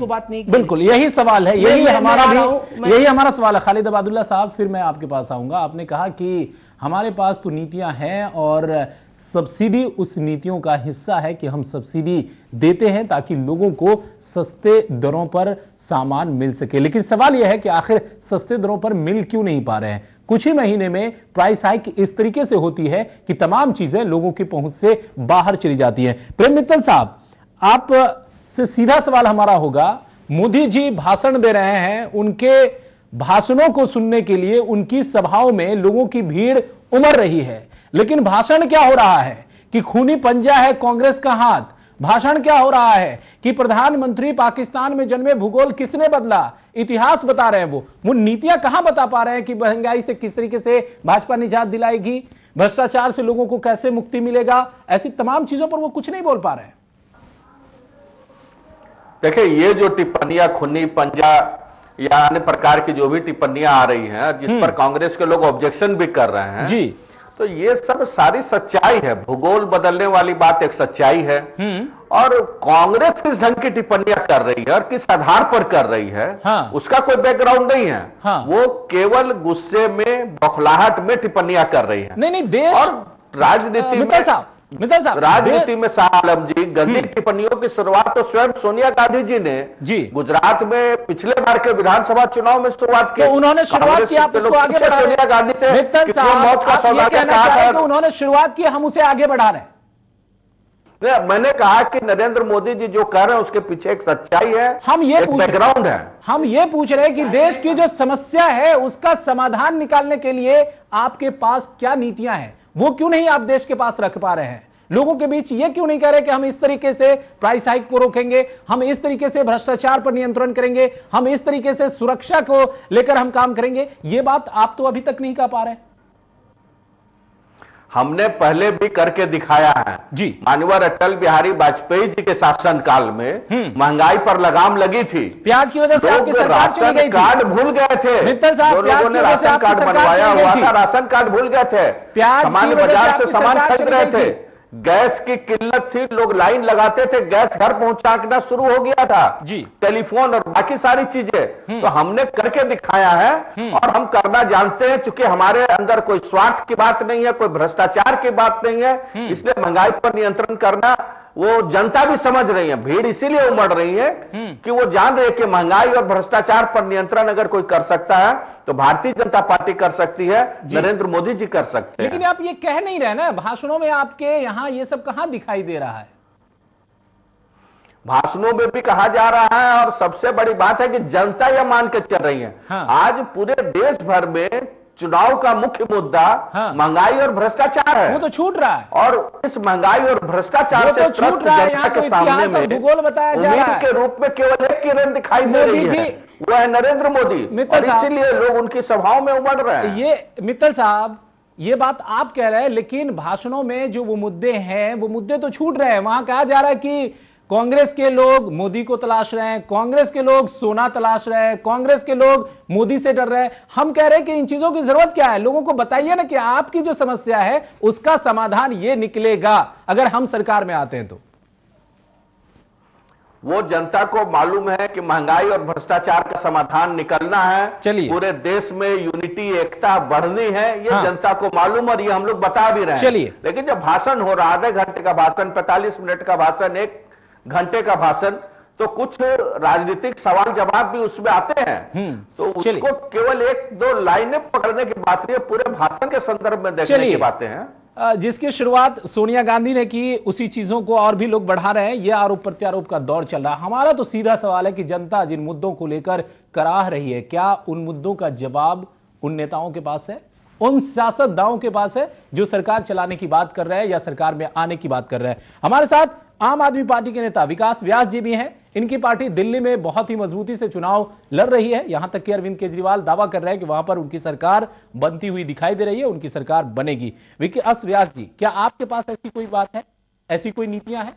को बात नहीं की। बिल्कुल यही सवाल है, यही हमारा सवाल है। खालिद अबादुल्ला साहब, फिर मैं आपके पास आऊंगा। आपने कहा कि हमारे पास तो नीतियां हैं और सब्सिडी उस नीतियों का हिस्सा है कि हम सब्सिडी देते हैं ताकि लोगों को सस्ते दरों पर सामान मिल सके, लेकिन सवाल यह है कि आखिर सस्ते दरों पर मिल क्यों नहीं पा रहे हैं। कुछ ही महीने में प्राइस हाइक इस तरीके से होती है कि तमाम चीजें लोगों की पहुंच से बाहर चली जाती हैं। प्रेम मित्तल साहब, आप से सीधा सवाल हमारा होगा, मोदी जी भाषण दे रहे हैं, उनके भाषणों को सुनने के लिए उनकी सभाओं में लोगों की भीड़ उमड़ रही है, लेकिन भाषण क्या हो रहा है कि खूनी पंजा है कांग्रेस का हाथ। भाषण क्या हो रहा है कि प्रधानमंत्री पाकिस्तान में जन्मे, भूगोल किसने बदला, इतिहास बता रहे हैं। वो नीतियां कहां बता पा रहे हैं कि महंगाई से किस तरीके से भाजपा निजात दिलाएगी, भ्रष्टाचार से लोगों को कैसे मुक्ति मिलेगा, ऐसी तमाम चीजों पर वो कुछ नहीं बोल पा रहे हैं। देखिए, ये जो टिप्पणियां खूनी पंजा या अन्य प्रकार की जो भी टिप्पणियां आ रही हैं, जिस पर कांग्रेस के लोग ऑब्जेक्शन भी कर रहे हैं जी, तो ये सब सारी सच्चाई है। भूगोल बदलने वाली बात एक सच्चाई है, और कांग्रेस किस ढंग की टिप्पणियां कर रही है और किस आधार पर कर रही है, उसका कोई बैकग्राउंड नहीं है। वो केवल गुस्से में, बौखलाहट में टिप्पणियां कर रही है। नहीं देश और राजनीति में राजनीति में शाह आलम जी, गंदी टिप्पणियों की शुरुआत तो स्वयं सोनिया गांधी जी ने गुजरात में पिछले बार के विधानसभा चुनाव में शुरुआत की। तो उन्होंने शुरुआत की, आप उसको आगे बढ़ा रहे हैं। सोनिया गांधी से मौत का सौदागर कहा था, उन्होंने शुरुआत की, हम उसे आगे बढ़ा रहे हैं। मैंने कहा कि नरेंद्र मोदी जी जो कर रहे हैं उसके पीछे एक सच्चाई है, हम ये बैकग्राउंड है। हम ये पूछ रहे हैं कि देश की जो समस्या है उसका समाधान निकालने के लिए आपके पास क्या नीतियां हैं, वो क्यों नहीं आप देश के पास रख पा रहे हैं। लोगों के बीच ये क्यों नहीं कह रहे कि हम इस तरीके से प्राइस हाइक को रोकेंगे, हम इस तरीके से भ्रष्टाचार पर नियंत्रण करेंगे, हम इस तरीके से सुरक्षा को लेकर हम काम करेंगे। ये बात आप तो अभी तक नहीं कह पा रहे। हमने पहले भी करके दिखाया है जी। माननीय अटल बिहारी वाजपेयी जी के शासनकाल में महंगाई पर लगाम लगी थी, प्याज की वजह से आपकी सरकार राशन कार्ड भूल गए थे। जो लोगों ने राशन कार्ड बनवाया हुआ था, राशन कार्ड भूल गए थे। सामान्य बाजार से सामान खरीद रहे थे, गैस की किल्लत थी, लोग लाइन लगाते थे, गैस घर पहुंचाना शुरू हो गया था जी, टेलीफोन और बाकी सारी चीजें तो हमने करके दिखाया है। और हम करना जानते हैं, चूंकि हमारे अंदर कोई स्वार्थ की बात नहीं है, कोई भ्रष्टाचार की बात नहीं है, इसलिए महंगाई पर नियंत्रण करना वो जनता भी समझ रही है। भीड़ इसीलिए उमड़ रही है कि वो जान रहे कि महंगाई और भ्रष्टाचार पर नियंत्रण अगर कोई कर सकता है तो भारतीय जनता पार्टी कर सकती है, नरेंद्र मोदी जी कर सकते हैं। लेकिन आप ये कह नहीं रहे ना, भाषणों में आपके यहां ये सब कहां दिखाई दे रहा है। भाषणों में भी कहा जा रहा है, और सबसे बड़ी बात है कि जनता यह मान के चल रही है। आज पूरे देश भर में चुनाव का मुख्य मुद्दा महंगाई और भ्रष्टाचार है। वो तो छूट रहा है, और इस महंगाई और भ्रष्टाचार से तो छूट रहा है। जनता के सामने में भूगोल बताया जा रहा है के रूप में केवल एक किरण दिखाई दे रही है, वो है नरेंद्र मोदी, और इसीलिए लोग उनकी सभाओं में उमड़ रहे हैं। ये मित्तल साहब, ये बात आप कह रहे हैं, लेकिन भाषणों में जो वो मुद्दे हैं वो मुद्दे तो छूट रहे हैं। वहां कहा जा रहा है कि कांग्रेस के लोग मोदी को तलाश रहे हैं, कांग्रेस के लोग सोना तलाश रहे हैं, कांग्रेस के लोग मोदी से डर रहे हैं। हम कह रहे हैं कि इन चीजों की जरूरत क्या है, लोगों को बताइए ना कि आपकी जो समस्या है उसका समाधान ये निकलेगा अगर हम सरकार में आते हैं तो। वो जनता को मालूम है कि महंगाई और भ्रष्टाचार का समाधान निकलना है, चलिए पूरे देश में यूनिटी, एकता बढ़नी है, ये जनता को मालूम, और ये हम लोग बता भी रहे हैं। चलिए, लेकिन जब भाषण हो रहा, आधे घंटे का भाषण, 45 मिनट का भाषण, 1 घंटे का भाषण, तो कुछ राजनीतिक सवाल जवाब भी उसमें आते हैं, तो उसको केवल 1-2 लाइनें पकड़ने की बात नहीं है, पूरे भाषण के संदर्भ में देखने की बातें हैं। जिसकी शुरुआत सोनिया गांधी ने की, उसी चीजों को और भी लोग बढ़ा रहे हैं। यह आरोप प्रत्यारोप का दौर चल रहा है। हमारा तो सीधा सवाल है कि जनता जिन मुद्दों को लेकर कराह रही है, क्या उन मुद्दों का जवाब उन नेताओं के पास है, उन सियासतदानों के पास है जो सरकार चलाने की बात कर रहे हैं या सरकार में आने की बात कर रहे हैं। हमारे साथ आम आदमी पार्टी के नेता विकास व्यास जी भी हैं। इनकी पार्टी दिल्ली में बहुत ही मजबूती से चुनाव लड़ रही है, यहां तक कि अरविंद केजरीवाल दावा कर रहे हैं कि वहां पर उनकी सरकार बनती हुई दिखाई दे रही है, उनकी सरकार बनेगी। विकास व्यास जी, क्या आपके पास ऐसी कोई बात है, ऐसी कोई नीतियां हैं?